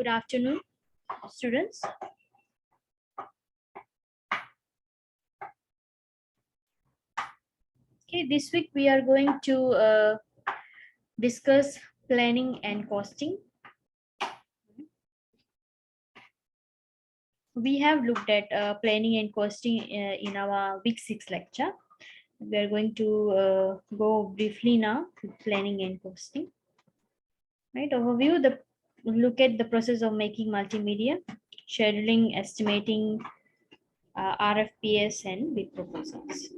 Good afternoon, students. Okay, this week we are going to discuss planning and costing. We have looked at planning and costing in our week 6 lecture. We are going to go briefly now to planning and costing. Right, overview, look at the process of making multimedia, scheduling, estimating, RFPs and bid proposals.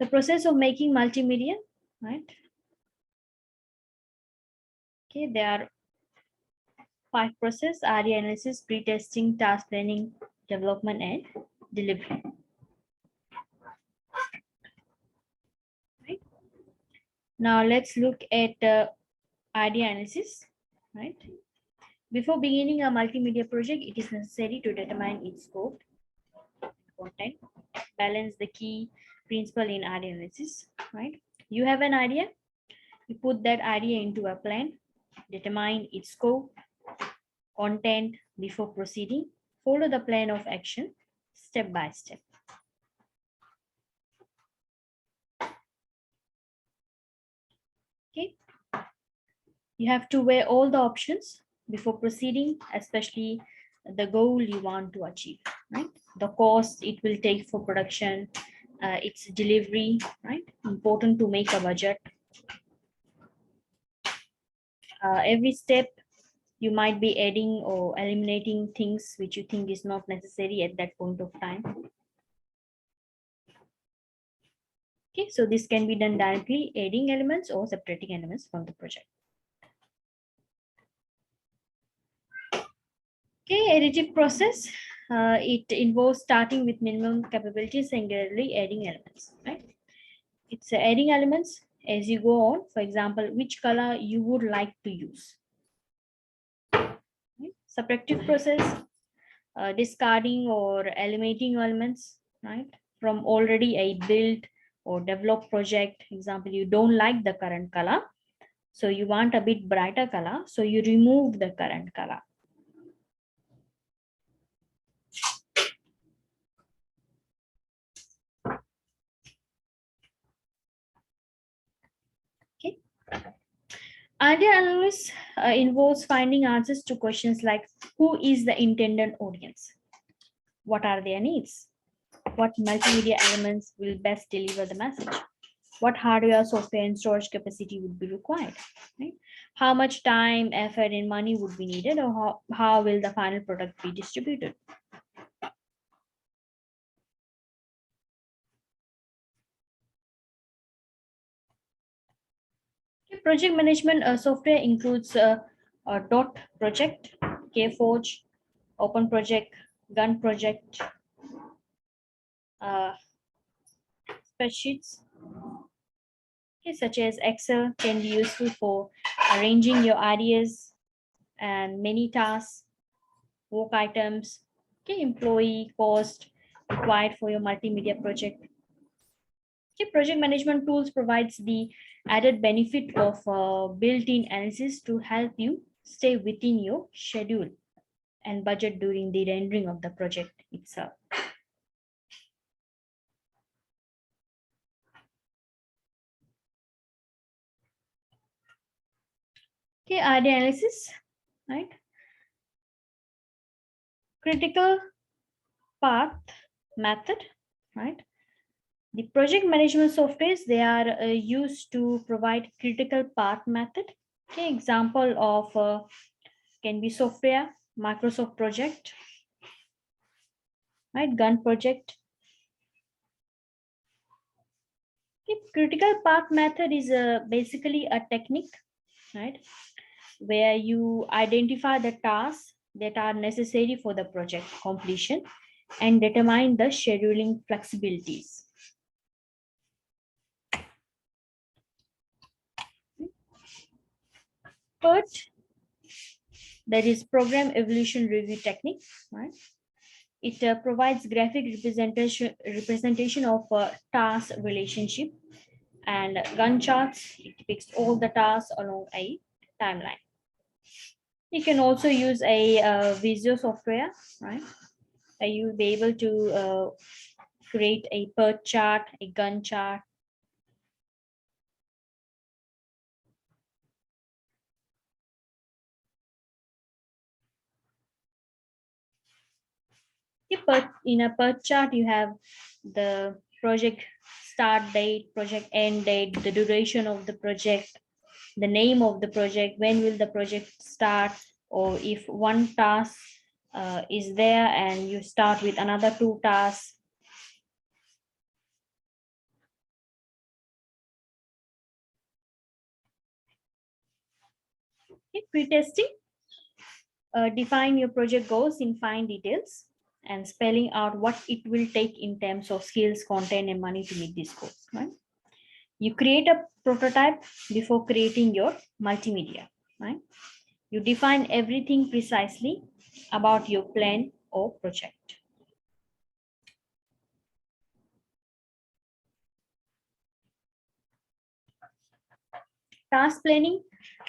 The process of making multimedia, right? Okay, there are 5 processes: RE analysis, pre-testing, task planning, development and delivery. Right. Now let's look at RE analysis, right? Before beginning a multimedia project, it is necessary to determine its scope, content, balance the key principle in RE analysis, right? You have an idea, you put that idea into a plan, determine its scope, content before proceeding, follow the plan of action step by step. Okay, you have to weigh all the options before proceeding, especially the goal you want to achieve, right? The cost it will take for production, its delivery, right? Important to make a budget. Every step you might be adding or eliminating things which you think is not necessary at that point of time. Okay, so this can be done directly, adding elements or separating elements from the project. Okay, additive process, it involves starting with minimum capabilities and gradually adding elements, right? It's adding elements as you go on. For example, which color you would like to use. Right? Subtractive process, discarding or eliminating elements, right? From already a built or developed project. Example, you don't like the current color, so you want a bit brighter color, so you remove the current color. Okay. Idea analysis involves finding answers to questions like who is the intended audience? What are their needs? What multimedia elements will best deliver the message? What hardware, software, and storage capacity would be required? Right? How much time, effort, and money would be needed, or how will the final product be distributed? Project management software includes Dot Project, KForge, Open Project, Gun Project, spreadsheets, okay, such as Excel can be useful for arranging your ideas and many tasks, work items, okay, employee cost required for your multimedia project. Okay, project management tools provides the added benefit of built-in analysis to help you stay within your schedule and budget during the rendering of the project itself. Okay, idea analysis, right? Critical path method, right? The project management softwares, they are used to provide critical path method. Okay, example of can be software, Microsoft project, right? Gun project. Okay, critical path method is basically a technique, right? Where you identify the tasks that are necessary for the project completion and determine the scheduling flexibilities. Third, there is program evolution review technique, right? It provides graphic representation of task relationship and Gantt charts. It depicts all the tasks along a timeline. You can also use a Visio software, right? You'll be able to create a PERT chart, a gun chart. In a PERT chart, you have the project start date, project end date, the duration of the project, the name of the project, when will the project start, or if one task is there and you start with another two tasks. Okay, pre-testing, define your project goals in fine details and spelling out what it will take in terms of skills, content, and money to meet these goals. Right? You create a prototype before creating your multimedia. Right? You define everything precisely about your plan or project. Task planning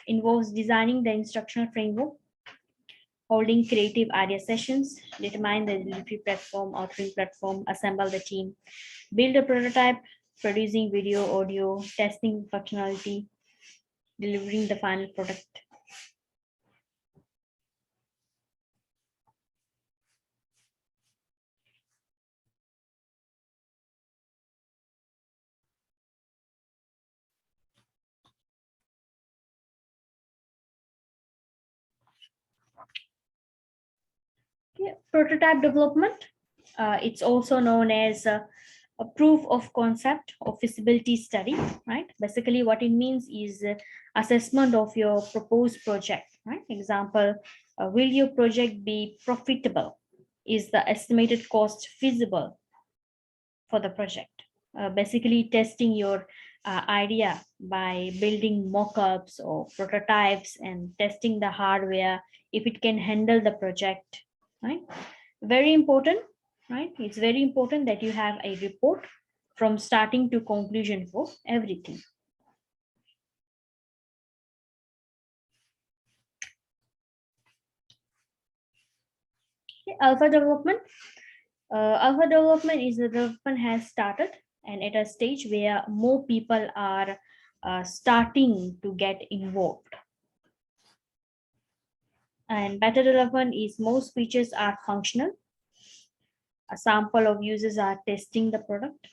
involves designing the instructional framework, holding creative idea sessions, determine the delivery platform, authoring platform, assemble the team, build a prototype, producing video, audio, testing functionality, delivering the final product. Okay. Prototype development, it's also known as a proof of concept or feasibility study, right? Basically, what it means is assessment of your proposed project, right? Example, will your project be profitable? Is the estimated cost feasible for the project? Basically, testing your idea by building mock-ups or prototypes and testing the hardware if it can handle the project, right? Very important, right? It's very important that you have a report from starting to conclusion for everything. Okay, alpha development. Alpha development is the development has started and at a stage where more people are starting to get involved. And beta development is most features are functional. A sample of users are testing the product.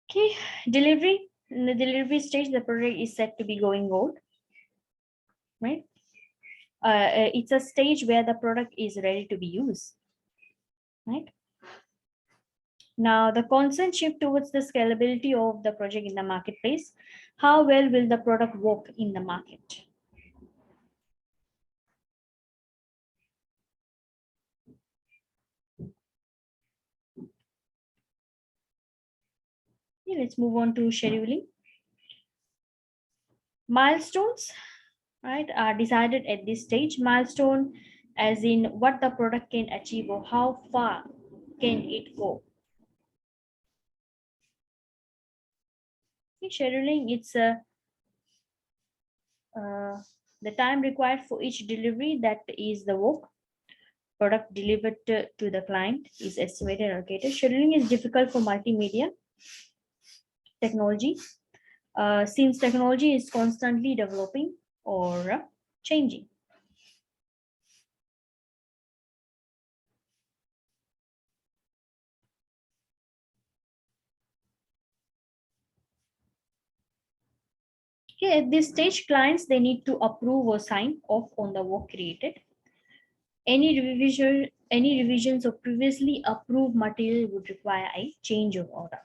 Okay, delivery. In the delivery stage, the product is set to be going gold, right? It's a stage where the product is ready to be used, right? Now, the constant shift towards the scalability of the project in the marketplace. How well will the product work in the market? Okay, let's move on to scheduling. Milestones, right, are decided at this stage. Milestone as in what the product can achieve or how far can it go. Okay, scheduling, it's the time required for each delivery, that is the work product delivered to the client is estimated and allocated. Scheduling is difficult for multimedia technology since technology is constantly developing or changing. Okay, at this stage, clients, they need to approve or sign off on the work created. Any revisions of previously approved material would require a change of order.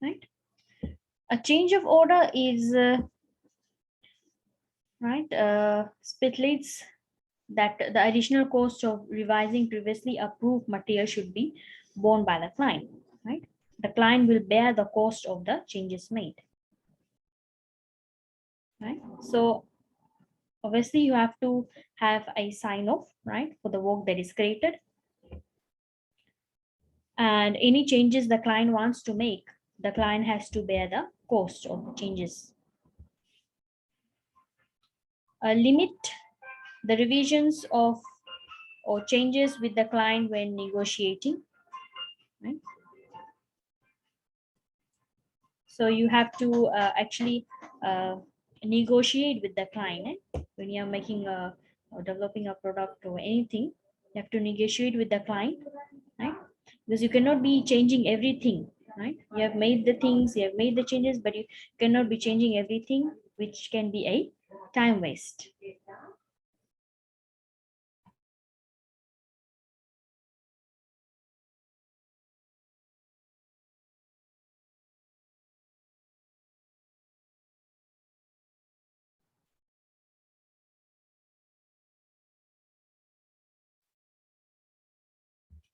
Right? A change of order is right. Spitlates that the additional cost of revising previously approved material should be borne by the client, right? The client will bear the cost of the changes made, right? So obviously you have to have a sign off, right, for the work that is created, and any changes the client wants to make, the client has to bear the cost of the changes. Limit the revisions of or changes with the client when negotiating, right? So you have to actually negotiate with the client, when you're making a or developing a product or anything. You have to negotiate with the client, right? Because you cannot be changing everything, right? You have made the things, you have made the changes, but you cannot be changing everything, which can be a time waste.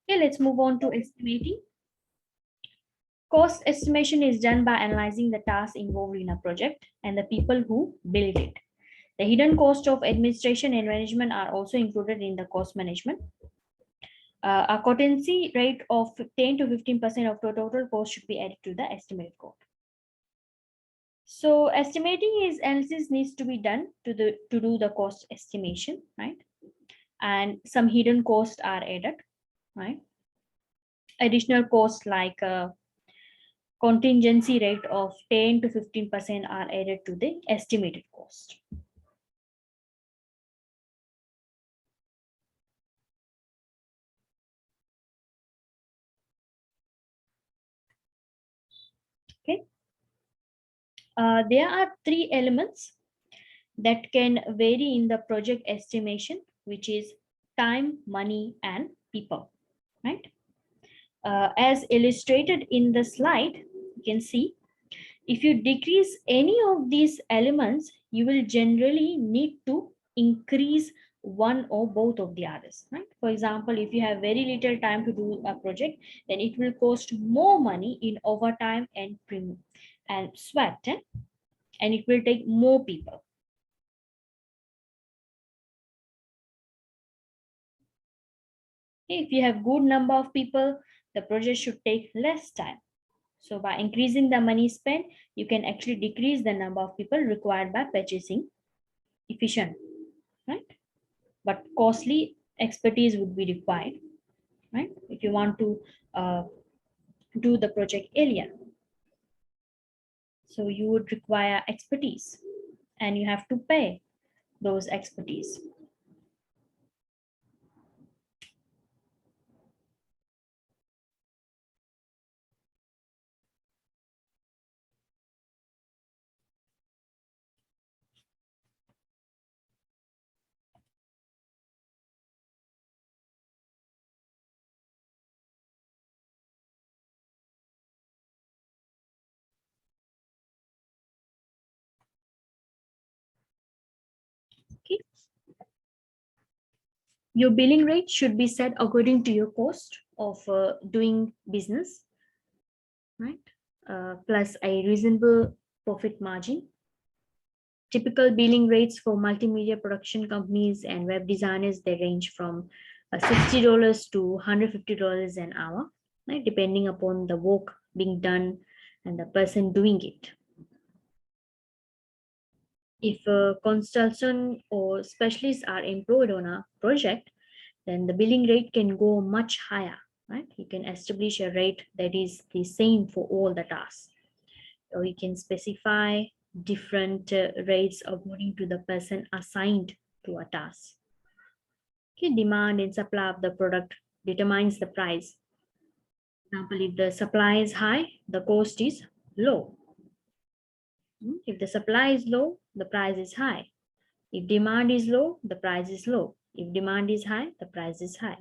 Okay, let's move on to estimating. Cost estimation is done by analyzing the tasks involved in a project and the people who build it. The hidden cost of administration and management are also included in the cost management. A contingency rate of 10 to 15% of the total cost should be added to the estimated cost. So estimating is analysis needs to be done to do the cost estimation, right? And some hidden costs are added, right? Additional costs like contingency rate of 10 to 15% are added to the estimated cost. Okay. There are three elements that can vary in the project estimation, which is time, money, and people, right? As illustrated in the slide, you can see if you decrease any of these elements, you will generally need to increase one or both of the others, right? For example, if you have very little time to do a project, then it will cost more money in overtime and premium and sweat, and it will take more people. If you have good number of people, the project should take less time. So by increasing the money spent, you can actually decrease the number of people required by purchasing efficient, right? But costly expertise would be required, right? If you want to do the project area. So you would require expertise and you have to pay those expertise. Okay. Your billing rate should be set according to your cost of doing business, right? Plus a reasonable profit margin. Typical billing rates for multimedia production companies and web designers, they range from $60 to $150 an hour, right? Depending upon the work being done and the person doing it. If a consultant or specialists are employed on a project, then the billing rate can go much higher, right? You can establish a rate that is the same for all the tasks. Or you can specify different rates according to the person assigned to a task. Okay, demand and supply of the product determines the price. For example, if the supply is high, the cost is low. If the supply is low, the price is high. If demand is low, the price is low. If demand is high, the price is high.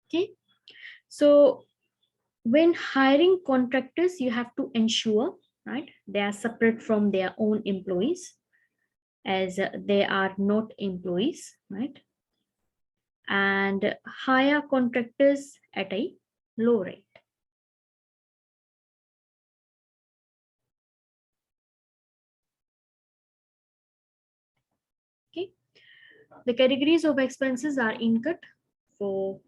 Okay. So when hiring contractors, you have to ensure, right, they are separate from their own employees, as they are not employees, right? And hire contractors at a low rate. Okay. The categories of expenses are incurred for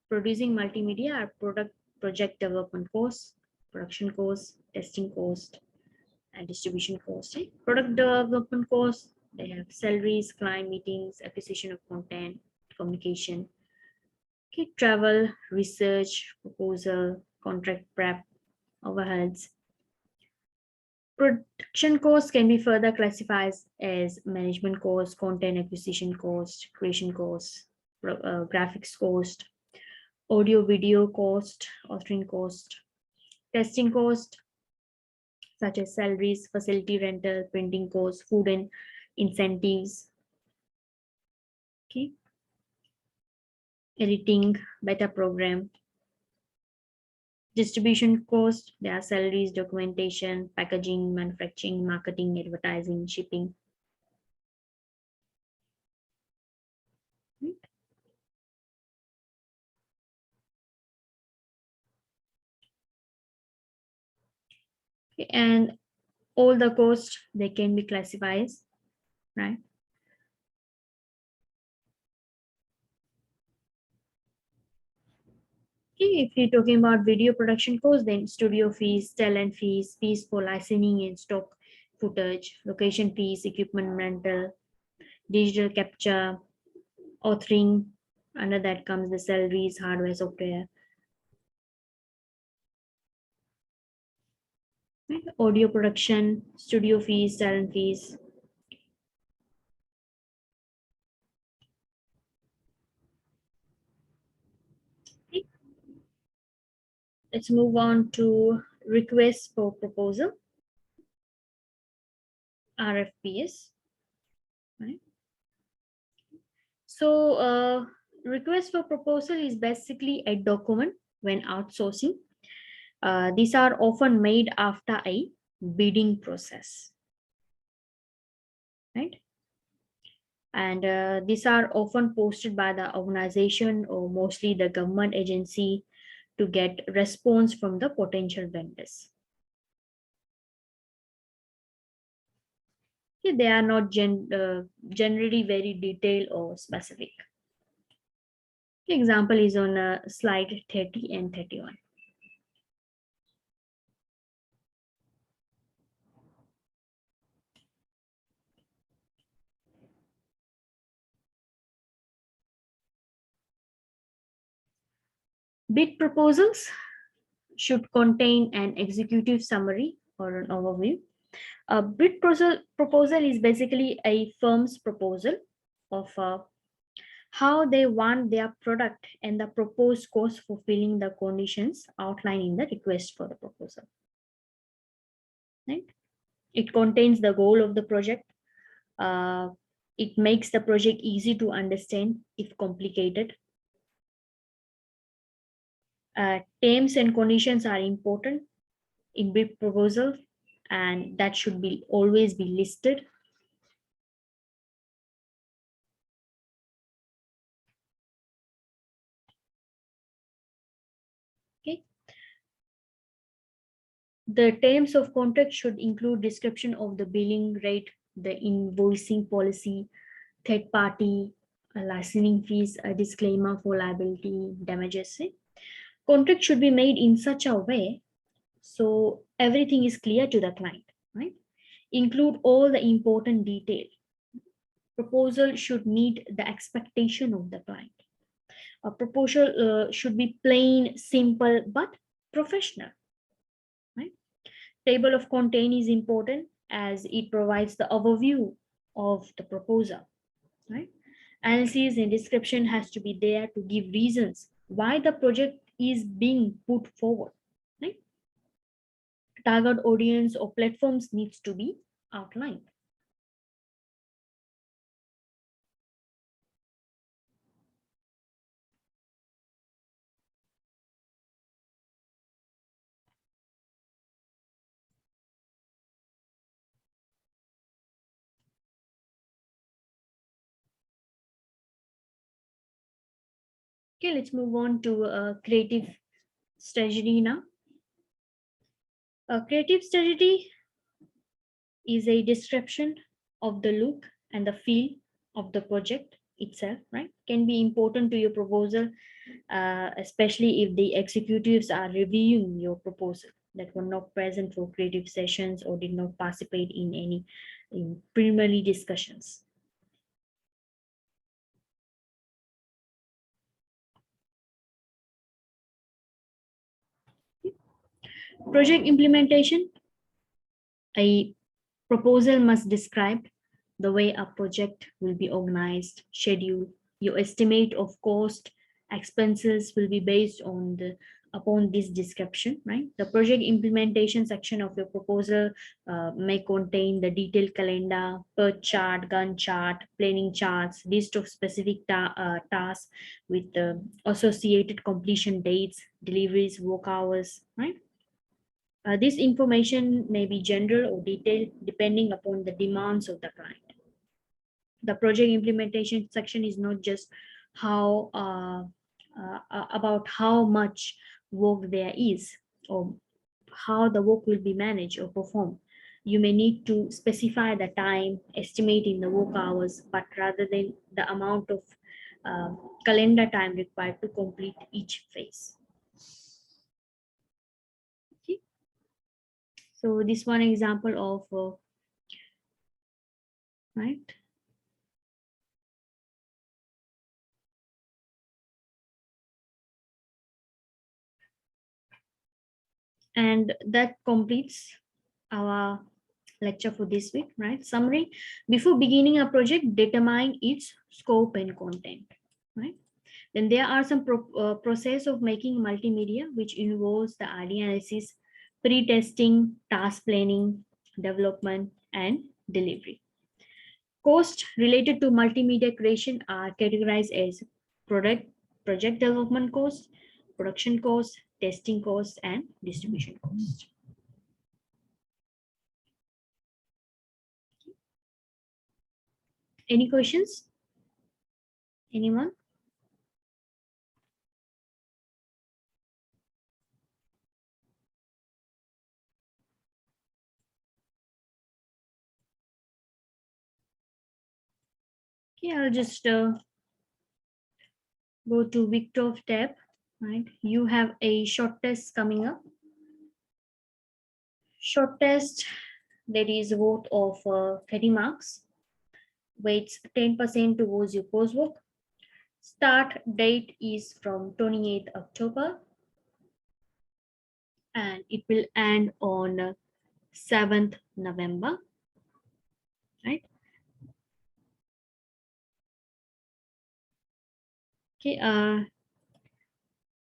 producing multimedia are project development costs, production costs, testing cost, and distribution cost. Right? Product development costs, they have salaries, client meetings, acquisition of content, communication, okay, travel, research, proposal, contract prep, overheads. Production costs can be further classified as management cost, content acquisition cost, creation cost, graphics cost, audio video cost, authoring cost, testing cost, such as salaries, facility rental, printing costs, food and incentives, okay, editing, beta program, distribution cost, there are salaries, documentation, packaging, manufacturing, marketing, advertising, shipping. Okay, and all the costs, they can be classified, right? Okay, if you're talking about video production costs, then studio fees, talent fees, fees for licensing and stock footage, location fees, equipment rental, digital capture, authoring. Under that comes the salaries, hardware, software, right? Audio production, studio fees, talent fees. Okay. Let's move on to requests for proposal, RFPs. Right? So, request for proposal is basically a document when outsourcing. These are often made after a bidding process, right? And these are often posted by the organization or mostly the government agency to get response from the potential vendors. Okay, they are not generally very detailed or specific. The example is on slide 30 and 31. Bid proposals should contain an executive summary or an overview. A bid proposal is basically a firm's proposal of how they want their product and the proposed cost fulfilling the conditions outlined in the request for the proposal. Right? It contains the goal of the project. Uh, it makes the project easy to understand if complicated. Terms and conditions are important in bid proposal, and that should be always be listed. Okay. The terms of contract should include description of the billing rate, the invoicing policy, third party, licensing fees, a disclaimer for liability damages. Contract should be made in such a way so everything is clear to the client, right? Include all the important detail. Proposal should meet the expectation of the client. A proposal should be plain, simple, but professional, right? Table of content is important as it provides the overview of the proposal, right? Analysis and description has to be there to give reasons why the project is being put forward, right? Target audience or platforms needs to be outlined. Okay, let's move on to creative strategy now. A creative strategy is a description of the look and the feel of the project itself, right? Can be important to your proposal, especially if the executives are reviewing your proposal that were not present for creative sessions or did not participate in any preliminary discussions. Project implementation. A proposal must describe the way a project will be organized, scheduled. Your estimate of cost, expenses will be based on the upon this description, right? The project implementation section of your proposal may contain the detailed calendar, per chart, Gantt chart, planning charts, list of specific tasks with associated completion dates, deliveries, work hours, right? This information may be general or detailed depending upon the demands of the client. The project implementation section is not just how about how much work there is or how the work will be managed or performed. You may need to specify the time, estimating the work hours, but rather than the amount of uh, calendar time required to complete each phase. Okay. So this one example of right. And that completes our lecture for this week, right? Summary: before beginning a project, determine its scope and content, right? Then there are some process of making multimedia, which involves the idea analysis, pre-testing, task planning, development, and delivery. Costs related to multimedia creation are categorized as product project development costs, production costs, testing costs, and distribution costs. Any questions? Anyone? Okay, I'll just go to Victor tab, right? You have a short test coming up. Short test, there is a vote of 30 marks, weights 10% towards your coursework. Start date is from 28th October and it will end on 7th November, right? Okay,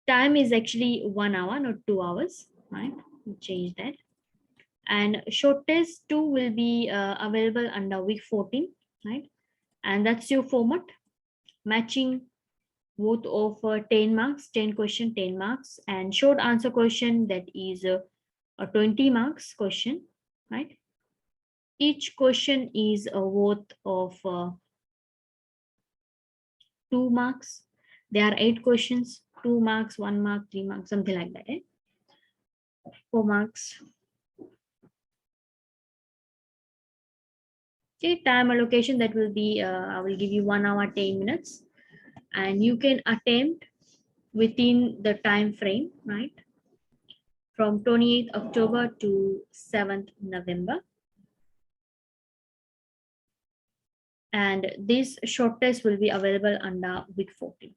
time is actually 1 hour, not 2 hours, right? We'll change that. And short test 2 will be available under week 14, right? And that's your format, matching both of 10 marks, 10 question, 10 marks, and short answer question that is a 20 marks question, right? Each question is a worth of 2 marks. There are 8 questions, 2 marks, 1 mark, 3 marks, something like that. 4 marks. Okay, time allocation that will be, I will give you 1 hour, 10 minutes, and you can attempt within the time frame, right? From 28th October to 7th November. And this short test will be available under week 14.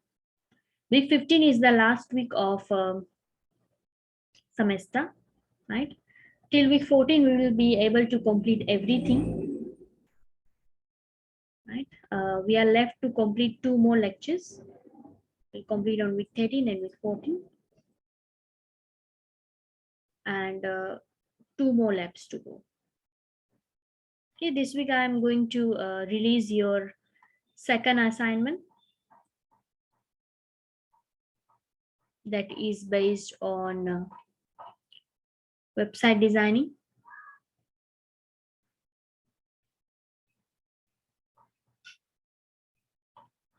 Week 15 is the last week of semester, right? Till week 14, we will be able to complete everything, right? We are left to complete 2 more lectures. We'll complete on week 13 and week 14. And 2 more labs to go. Okay, this week I am going to release your second assignment that is based on website designing.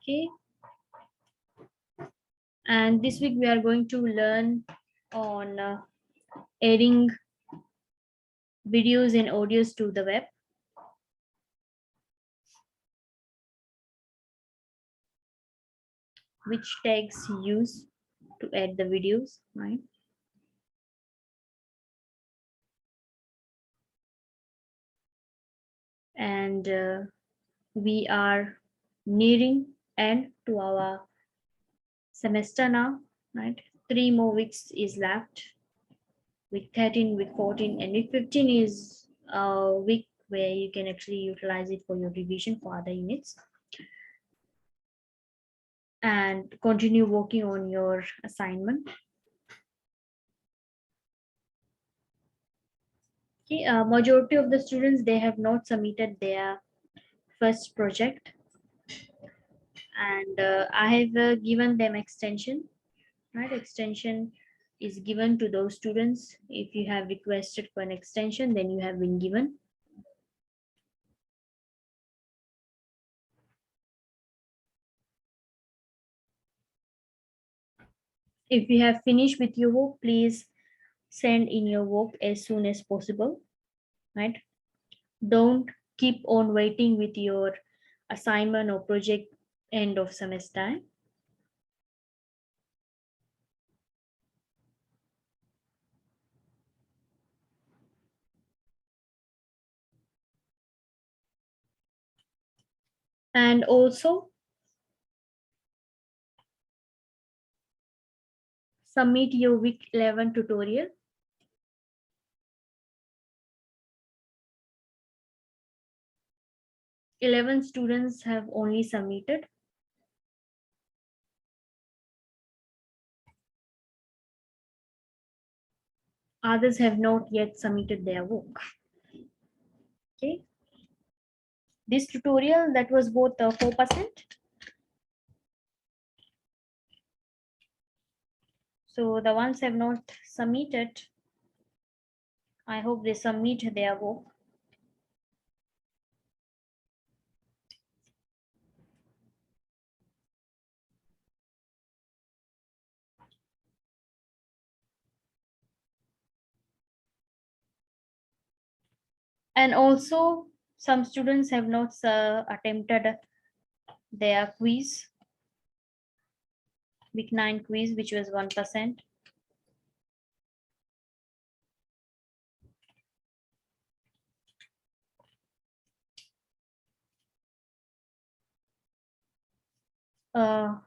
Okay. And this week we are going to learn on adding videos and audios to the web. Which tags use to add the videos, right? And we are nearing end to our semester now, right? 3 more weeks is left. Week 13, week 14, and week 15 is a week where you can actually utilize it for your revision for other units and continue working on your assignment. Okay, majority of the students, they have not submitted their first project, and I have given them extension, right? Extension is given to those students. If you have requested for an extension, then you have been given. If you have finished with your work, please send in your work as soon as possible, right? Don't keep on waiting with your assignment or project end of semester. And also submit your week 11 tutorial. 11 students have only submitted. Others have not yet submitted their work. Okay. This tutorial, that was both 4%. So the ones have not submitted, I hope they submit their work. And also some students have not attempted their quiz, week 9 quiz, which was 1%.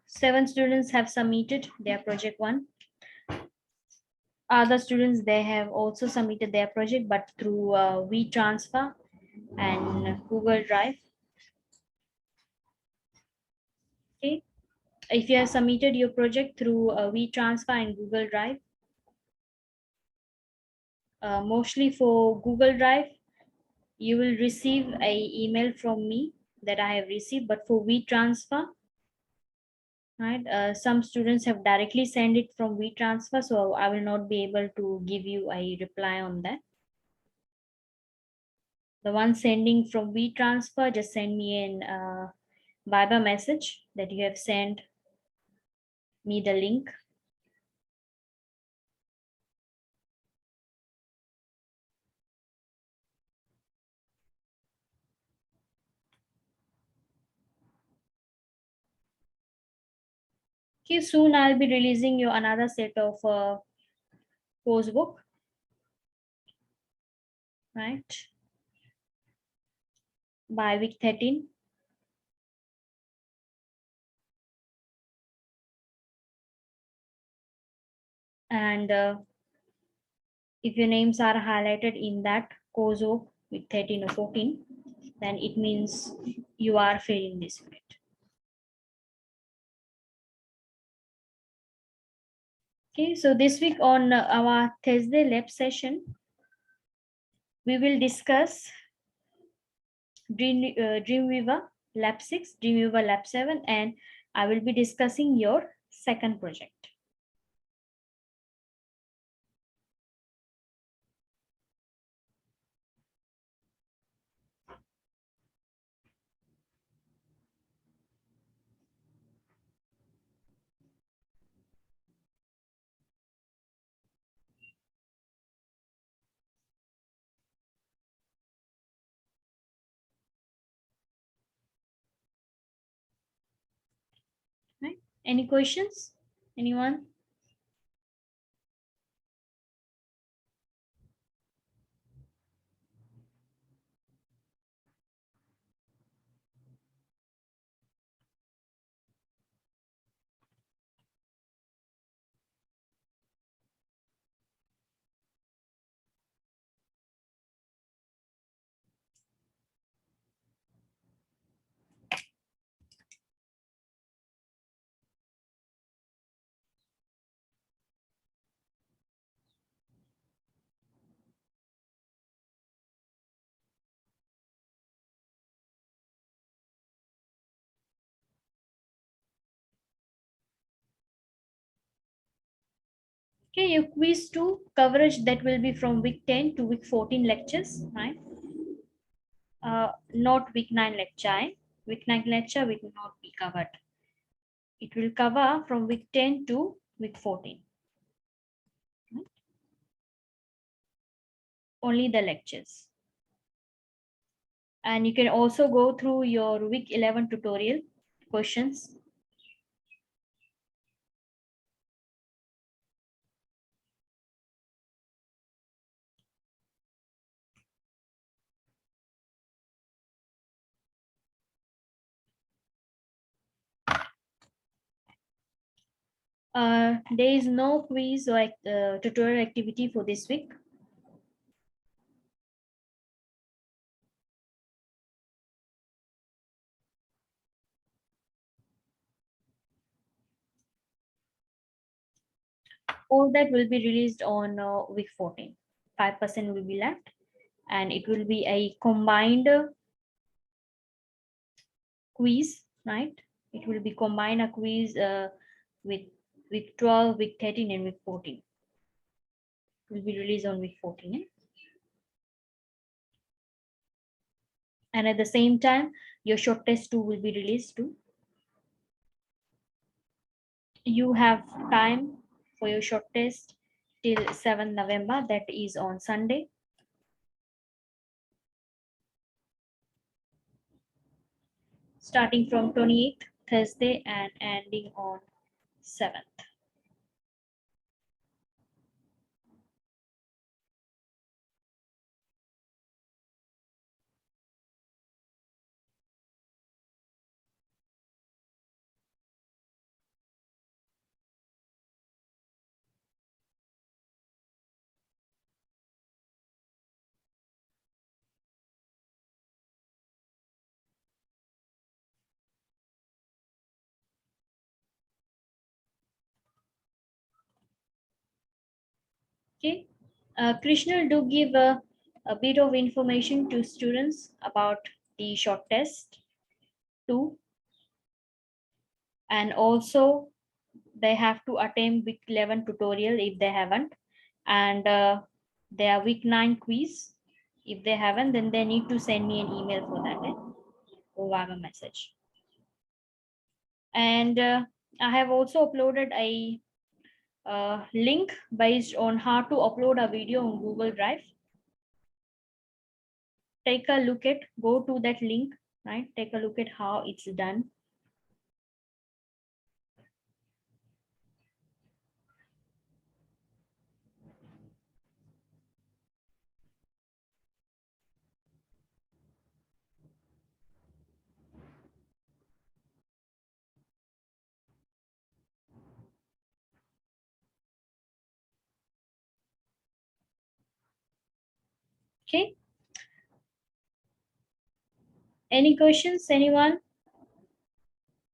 Seven students have submitted their project 1. Other students, they have also submitted their project, but through WeTransfer and Google Drive. Okay. If you have submitted your project through WeTransfer and Google Drive, mostly for Google Drive, you will receive a email from me that I have received, but for WeTransfer, right, some students have directly sent it from WeTransfer, so I will not be able to give you a reply on that. The one sending from WeTransfer, just send me an Viber message that you have sent me the link. Okay, soon I'll be releasing you another set of course book, right, by week 13. And if your names are highlighted in that coursework with 13 or 14, then it means you are failing this unit. Okay, so this week on our Thursday lab session, we will discuss Dreamweaver Lab 6, Dreamweaver Lab 7, and I will be discussing your second project. Any questions? Anyone? Okay, your quiz 2 coverage that will be from week 10 to week 14 lectures, right? Not week 9 lecture. Week 9 lecture will not be covered. It will cover from week 10 to week 14. Right? Only the lectures. And you can also go through your week 11 tutorial questions. There is no quiz or tutorial activity for this week. All that will be released on week 14. 5% will be left, and it will be a combined quiz, right? It will be combined a quiz with week 12, week 13, and week 14. It will be released on week 14. And at the same time, your short test 2 will be released too. You have time for your short test till 7th November, that is on Sunday. Starting from 28th Thursday and ending on 7th. Okay, Krishna do give a bit of information to students about the short test too, and also they have to attempt week 11 tutorial if they haven't, and their week 9 quiz. If they haven't, then they need to send me an email for that, or Viber message. And I have also uploaded a link based on how to upload a video on Google Drive. Take a look at, go to that link, right? Take a look at how it's done. Okay. Any questions, anyone?